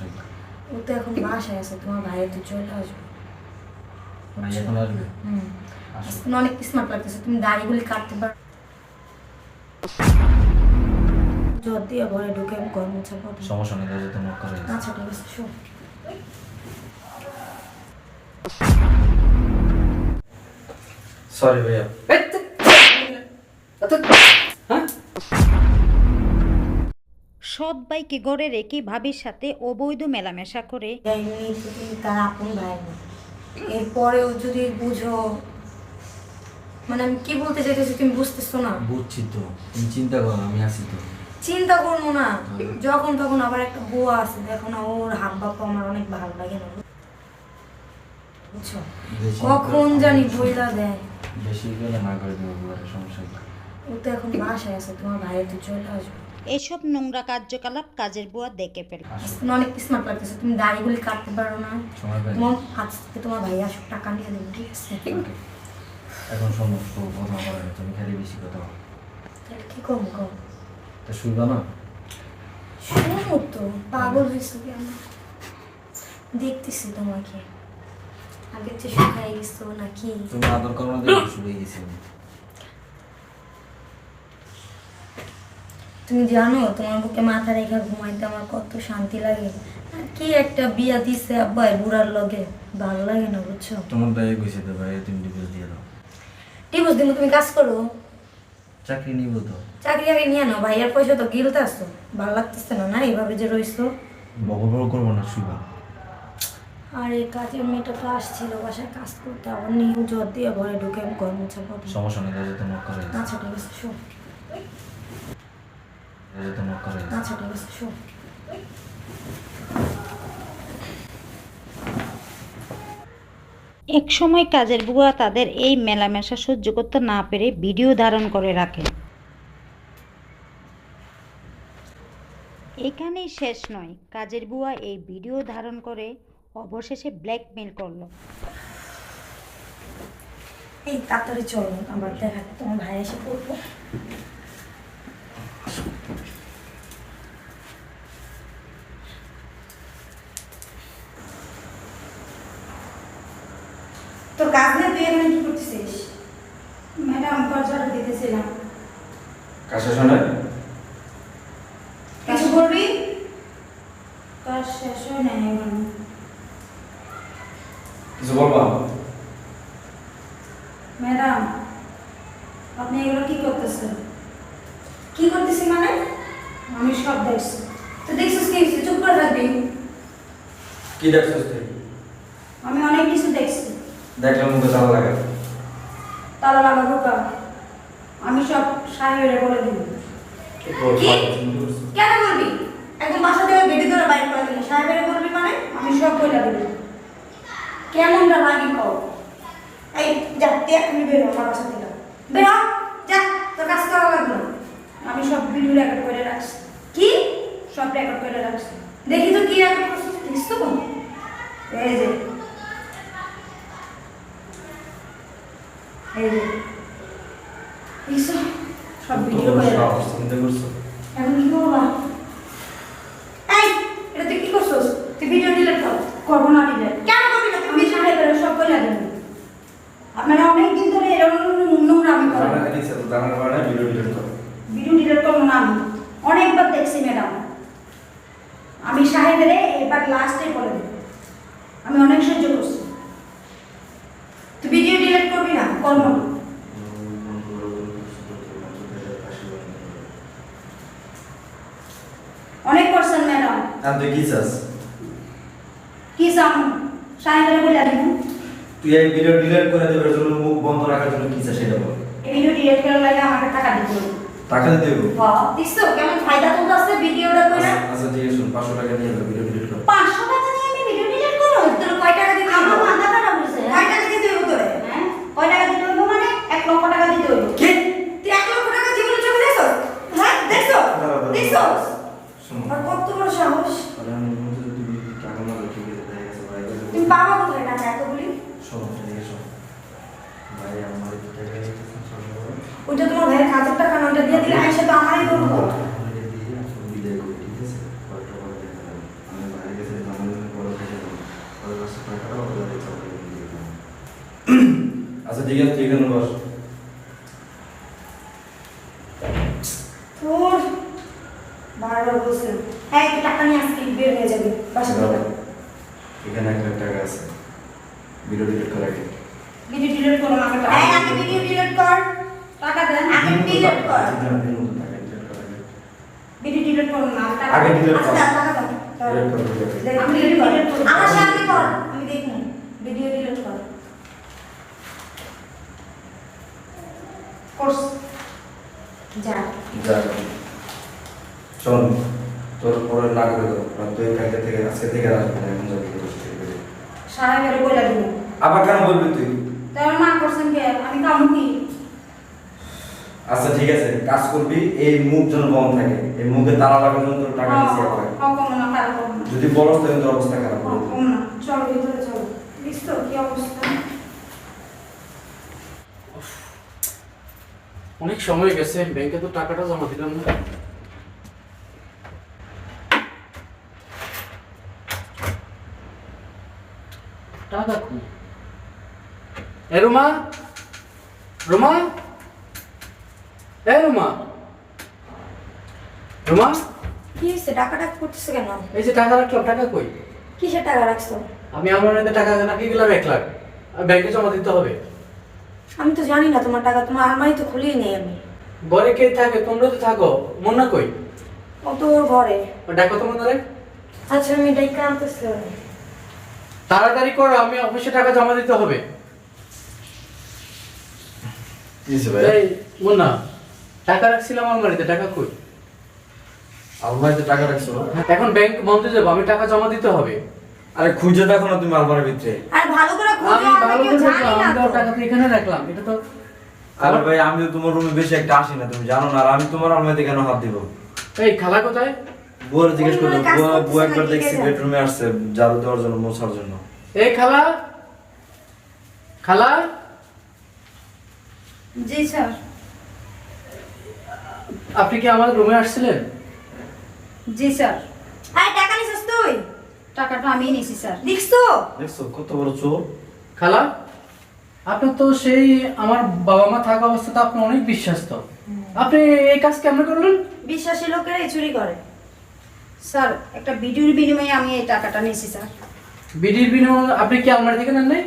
সমস্যা কি? ও তো এখন বাসায় আছে, তোমার ভাইয়ের তো চলে আসবে। ভাই এখন আসবে? তুমি অনেক স্মার্ট লাগতেছে, তুমি দাড়িগুলি কাটতে পারো। যদি ঘরে ঢুকে আমি ঘর মোছা পাবো। সমস্যা নেই, দরজা তো নক করে। আচ্ছা ঠিক আছে, শো। সরি ভাইয়া। সৎ ভাইকে ঘরে রেখে ভাবির সাথে অবৈধ মেলামেশা করে তুমি তার আপন ভাই না, এরপরেও যদি বুঝো, মানে আমি কি বলতে চাইতেছি তুমি বুঝতেছো না। বুঝছি তো, তুমি চিন্তা করো, আমি আছি তো। চিন্তা করবো না, যখন তখন আবার একটা বুয়া আছে, দেখো না ওর হাব ভাব আমার অনেক ভালো লাগে না, বুঝছো? কখন জানি বইলা দেয়। বেশি গেলে না করে দেবো, বুয়ারের সমস্যা কি? ও তো এখন বাসায় আছে, তোমার ভাইয়ের তো চলে আসবে। এসব নোংরা কার্যকলাপ কাজের বুয়া দেখে ফেল। তুমি অনেক স্মার্ট লাগতেছে, তুমি দাড়িগুলি কাটতে পারো না। সময় পাই? তোমার আজ থেকে তোমার ভাই আসুক, টাকা নিয়ে দেবো, ঠিক আছে? এখন শোনো, কথা বলে না, তুমি খালি বেশি কথা বলো। তাহলে কি করবো কম? তা শুনবা না? শোনো তো, পাগল হয়েছো কি আমি দেখতেছি তোমাকে, আগের চেয়ে শুকাই গেছো নাকি? তুমি আদর করো না দেখে শুরু হয়ে গেছি আমি। তুমি জানো তোমার বুকে মাথা রেখে ঘুমাইতে আমার কত শান্তি লাগে। আর কি একটা বিয়া দিছে আব্বাই বুড়ার লগে, ভালো লাগে না, বুঝছো? তোমার ভাই গেছে তো, ভাই তুমি ডিভোর্স দিয়ে দাও। ডিভোর্স দিন, তুমি কাজ করো, চাকরি নিব তো। চাকরি আগে নিয়ে নাও, ভাইয়ের পয়সা তো গিলতে আসতো, ভালো লাগতেছে না না এইভাবে যে রইছো। বকর বকর করবো না, শুইবা। আর এই কাজের মেয়েটা তো আসছিল বাসায় কাজ করতে, আবার নিউ জ্বর দিয়ে ঘরে ঢুকে আমি ঘর মোছা পাবো। সমস্যা নেই, দরজা তো নক করে। আচ্ছা ঠিক আছে, শো। দরজা তো নক করে। আচ্ছা ঠিক আছে, শো। এক সময় কাজের বুয়া তাদের এই মেলামেশা সহ্য করতে না পেরে ভিডিও ধারণ করে রাখে। এখানেই শেষ নয়, কাজের বুয়া এই ভিডিও ধারণ করে অবশেষে ব্ল্যাকমেল করলো। এই তাড়াতাড়ি চলো, আবার দেখাতে তোমার ভাই এসে পড়বো। তোর কাজ নিয়ে তুই এখানে কি করতেছিস? ম্যাডাম পর্যায়ে দিতেছিলাম। কাছে শোনে? কিছু বলবি? কাজ শেষ হয় নাই এখন। কিছু বলবা? ম্যাডাম আপনি এগুলো কি করতেছেন? কি করতেছি মানে? আমি সব দেখছি। তো দেখছিস কি হয়েছে? চুপ করে থাকবি। কি দেখছিস তুই? আমি অনেক কিছু দেখছি। দেখলাম মুখে তালা লাগে। তালা লাগাবো কা? আমি সব সাহেবের বলে দিব। কি? কেন বলবি? একদম বাসা থেকে বেরিয়ে ধরে বাইরে করে দিল, সাহেবের বলবি মানে? আমি সব বলে দেব। কেমনটা লাগি কও? এই যা, তুমি বেরো আমার বাসা থেকে। বেরো, যা, তোর কাজ করা লাগবে না। আমি সব ভিডিও রেকর্ড করে রাখছি। কি? সব রেকর্ড করে রাখছি। দেখি তো কি রেকর্ড করছিস, দেখছিস তো? এই যে এই যে দেখছো? সব ভিডিও করে রাখছি। চিন্তা করছো? এখন কি করবা? এই, এটা তুই কি করছিস? তুই ভিডিও ডিলিট কর। করবো না ডিলিট। কেন করবি না? তুমি সামনে বেরো, সব কইলা দেব। আপনারা অনেক দিন ধরে এরকম নোংরামি করেন। জানা দিছে তো, জানার কারণে ভিডিও ডিলিট করো। ভিডিও ডিলিট করবো না আমি। অনেকবার দেখছি ম্যাডাম। আমি সাহেবের এবার লাস্টে বলে দেব। আমি অনেক সহ্য করছি। তুই ভিডিও ডিলিট করবি না, করবো না। অনেক করছেন ম্যাডাম। আর তুই কি চাস? কি চান? সাহেবের বলে দিব। তুই এই ভিডিও ডিলিট করে দেবার জন্য, মুখ বন্ধ রাখার জন্য কি চাস সেটা বল। এই ভিডিও ডিলিট করার লাগে আমাকে টাকা দিতে হবে। টাকা দিতে হবে? বাহ, দিছো কেমন ফায়দা তো আছে ভিডিওটা কইরা। আচ্ছা ঠিক আছে, 500 টাকা নিয়ে যাও, ভিডিও ডিলিট কর। 500 টাকা নিয়ে আমি ভিডিও ডিলিট করব? তোর কয় টাকা দিতে হবে? আমার মাথা খারাপ হইছে। কয় টাকা দিতে হবে তোরে? হ্যাঁ, কয় টাকা দিতে হবে মানে 1 লক্ষ টাকা দিতে হবে। কি? তুই 1 লক্ষ টাকা জীবনে চোখে দেখছো? হ্যাঁ, দেখছো? দেখছো? শোনো, আর কত বড় সাহস? তাহলে আমি বলতে যে তুমি টাকা না দিলে ঠিক আছে, তাই আছে ভাই। তুমি পাবা কোথায় টাকা এতগুলি? শোনো, ঠিক আছে, শোনো। ভাই আমার এই টাকা নিয়ে ওইটা তোমার ভাইয়ের কাজের টাকা না, ওইটা দিয়ে দিলে আইসা তো আমারই করবো। বিদায় করি, ঠিক আছে? কয়েকটা করে দিয়ে দিলাম। আমি বাইরে গেছে আচ্ছা ঠিক আছে, তুই এখানে বস। তোর বারবার বলছেন হ্যাঁ একটু টাকা নিয়ে আজকে বের হয়ে যাবে বাসা থেকে। এখানে 1 লাখ টাকা আছে, ভিডিও ডিলিট করা আগে। ভিডিও ডিলিট করো না টাকা। হ্যাঁ আগে ভিডিও ডিলিট কর, টাকা দেন আগে ডিলিট কর। ভিডিও ডিলিট করো না টাকা আগে delete কর। আচ্ছা টাকা দাও। ডিলিট করে দিও। দেখ আমি ডিলিট কর। আমার সামনে কর, আমি দেখব। ভিডিও ডিলিট কর। কোর্স যা যা শোন, তোর পরে না করে দেবো, কারণ তুই কালকে থেকে আজকে থেকে আসবি না, এখন যাবি তোর সাথে করে। সাহেবের বলে দিব। আবার কেন বলবি তুই? তার না করছেন কে আমি কামু কি? আচ্ছা ঠিক আছে, কাজ করবি, এই মুখ যেন বন্ধ থাকে, এই মুখে তালা লাগানোর জন্য তোর টাকা দিচ্ছি একবার। কম না খারাপ কম না। যদি বলস তাহলে তোর অবস্থা খারাপ হবে। কম না চলো ভিতরে চলো। বুঝছো কি অবস্থা? অনেক সময় গেছে, ব্যাংকে তো টাকাটা জমা দিলাম না। টাকা কই? এ রুমা, রুমা, এ রুমা, রুমা, কি হয়েছে? টাকাটা করতেছে কেন? এই যে টাকা রাখলাম, টাকা কই? কিসের টাকা রাখছো? আমি আমার এতে টাকা রাখি গেলাম 1 লাখ, আর ব্যাংকে জমা দিতে হবে। আমি তো জানি না তোমার টাকা, তোমার আলমারি তো খুলেই নেই আমি। ঘরে কে থাকে? তোমরা তো থাকো। মুন্না কই? ও তো ওর ঘরে। ডাকো তো মুন্নারে। আচ্ছা আমি ডাইকা আনতেছি। তাড়াতাড়ি করো, আমি অফিসে টাকা জমা দিতে হবে। কি হয়েছে ভাই? এই মুন্না, টাকা রাখছিলাম আলমারিতে, টাকা কই? আলমারিতে টাকা রাখছো? এখন ব্যাংক বন্ধ যাবো, আমি টাকা জমা দিতে হবে। আরে খুঁজে দেখো না তুমি আলমারির ভিতরে। আর ভালো করে আমি খুঁজো আমরা ভালো কেউ করে জানি দেখলাম, না আমি তো তো। টাকা তো এখানে রাখলাম, এটা তো। আরে ভাই আমি তো তোমার রুমে বেশি একটা আসি না, তুমি জানো না, আর আমি তোমার আলমারিতে কেন হাত দিব? এই খালা কোথায়? বুয়ার জিজ্ঞেস করলো, কাজ বুয়া করতেছে বুয়া একবার নাকি দেখছি কে জানে? বেডরুমে আসছে ঝাড়ু দেওয়ার জন্য, মোছার জন্য। এই খালা, খালা, জি স্যার। আপনি কি আমার রুমে আসছিলেন? জি স্যার। আরে টাকা নিছিস তুই? টাকাটা আমি নিছি স্যার। দেখছো? দেখছো কত বড় চোর? খালা, আপনার তো সেই আমার বাবা মা থাকা অবস্থাতে আপনি অনেক বিশ্বাস্ত, আপনি এই কাজ কেমন করলেন? বিশ্বাসী লোকেরাই চুরি করে। স্যার একটা ভিডিওর বিনিময়ে আমি এই টাকাটা নিছি স্যার। বিডির বিনিময়ে আপনি কি আলমারি থেকে নেন নাই?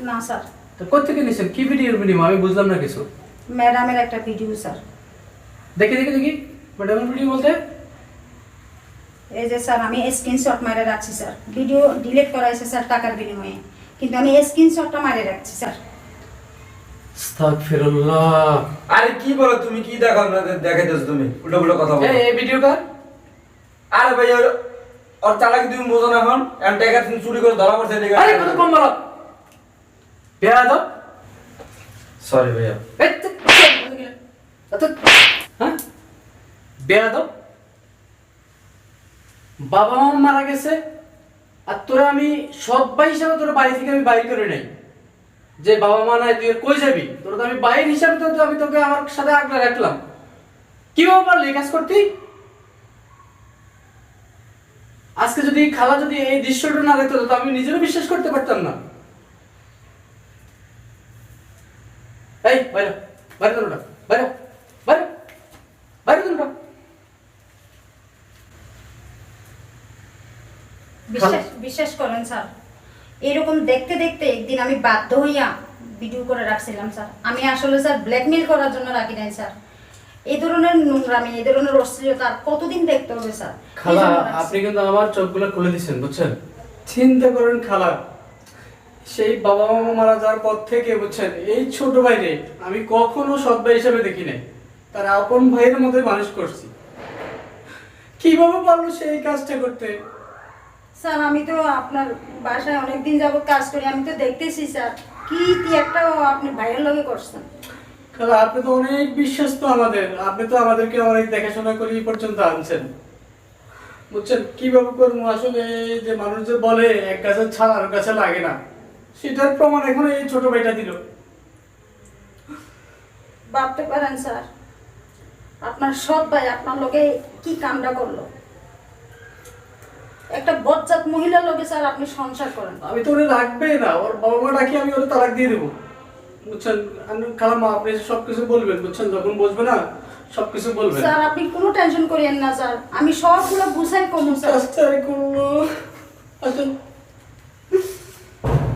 না স্যার, তো কোথেকে নিয়েছেন? কি বিডির বিনিময়? আমি বুঝলাম না কিছু। ম্যাডামের একটা ভিডিও স্যার। দেখি দেখি দেখি, ম্যাডামের ভিডিও বলতে? এই যে স্যার আমি স্ক্রিনশট মারে রাখছি স্যার। ভিডিও ডিলিট করা হয়েছে স্যার টাকার বিনিময়ে, কিন্তু আমি স্ক্রিনশটটা মারে রাখছি স্যার। আস্তাগফিরুল্লাহ। আরে কি বলো তুমি, কি দেখাইতেছো তুমি? উল্টো উল্টো কথা বলো। এই ভিডিও কার? আরে ভাই ওর চালাকি তুমি বোঝো না, এখন এন্ড টাকা তুমি চুরি করে ধরা পড়ছে এদিকে। আরে কত কম বলো, বেয়া দাও। সরি ভাইয়া। এই তো, আচ্ছা, হ্যাঁ বেয়া দাও। বাবা মা মারা গেছে, আর তোরা আমি সবাই হিসাবে তোরা বাড়ি থেকে আমি বাইর করে নাই, যে বাবা মা নাই তুই কই যাবি, তোরা তো আমি বাইর হিসাবে তো আমি তোকে আমার সাথে আগলে রাখলাম। কিভাবে পারলি এই কাজ করতে? আজকে যদি খালা যদি এই দৃশ্যটা না দেখতো তো আমি নিজেরও বিশ্বাস করতে পারতাম না। এই বাইরে বাইরে তোরা, বাইরে বাইরে বাইরে তোরা। বিশ্বাস করেন স্যার, এরকম দেখতে দেখতে একদিন আমি বাধ্য হইয়া ভিডিও করে রাখছিলাম স্যার। আমি আসলে স্যার ব্ল্যাকমেল করার জন্য রাখি নাই স্যার। এই ধরনের নোংরামি, এই ধরনের অশ্লীলতা আর কতদিন দেখতে হবে স্যার? খালা আপনি কিন্তু আমার চোখগুলো খুলে দিচ্ছেন, বুঝছেন? চিন্তা করেন খালা, সেই বাবা মা মারা যাওয়ার পর থেকে বুঝছেন এই ছোট ভাইরে আমি কখনো সৎ ভাই হিসেবে দেখি নাই, তার আপন ভাইয়ের মধ্যে মানুষ করছি। কিভাবে পারলো সেই কাজটা করতে? স্যার আমি তো আপনার বাসায় অনেকদিন যাবত কাজ করি, আমি তো দেখতেছি স্যার কি একটা আপনি ভাইয়ের লগে করছেন। খালা আপনি তো অনেক বিশ্বস্ত আমাদের, আপনি তো আমাদেরকে অনেক দেখাশোনা করে এই পর্যন্ত আনছেন, বুঝছেন? কিভাবে করবো আসলে? এই যে মানুষ যে বলে এক গাছের ছাল আর গাছে লাগে না, সেটার প্রমাণ এখন এই ছোট ভাইটা দিল। ভাবতে পারেন স্যার আপনার সৎ ভাই আপনার লগে কি কামটা করলো? একটা বজ্জাত মহিলার লগে স্যার আপনি সংসার করেন। আমি তো ওরে রাখবে না, ওর বাবা মা ডাকি আমি ওরে তালাক দিয়ে দেবো। বুঝছেন খালাম্মা আপনি সব কিছু বলবেন বুঝছেন, যখন বসবে না সব কিছু বলবেন। স্যার আপনি কোনো টেনশন করিয়েন না স্যার, আমি সবগুলো বুঝাই কমু স্যার। আস্তে করবো আসেন।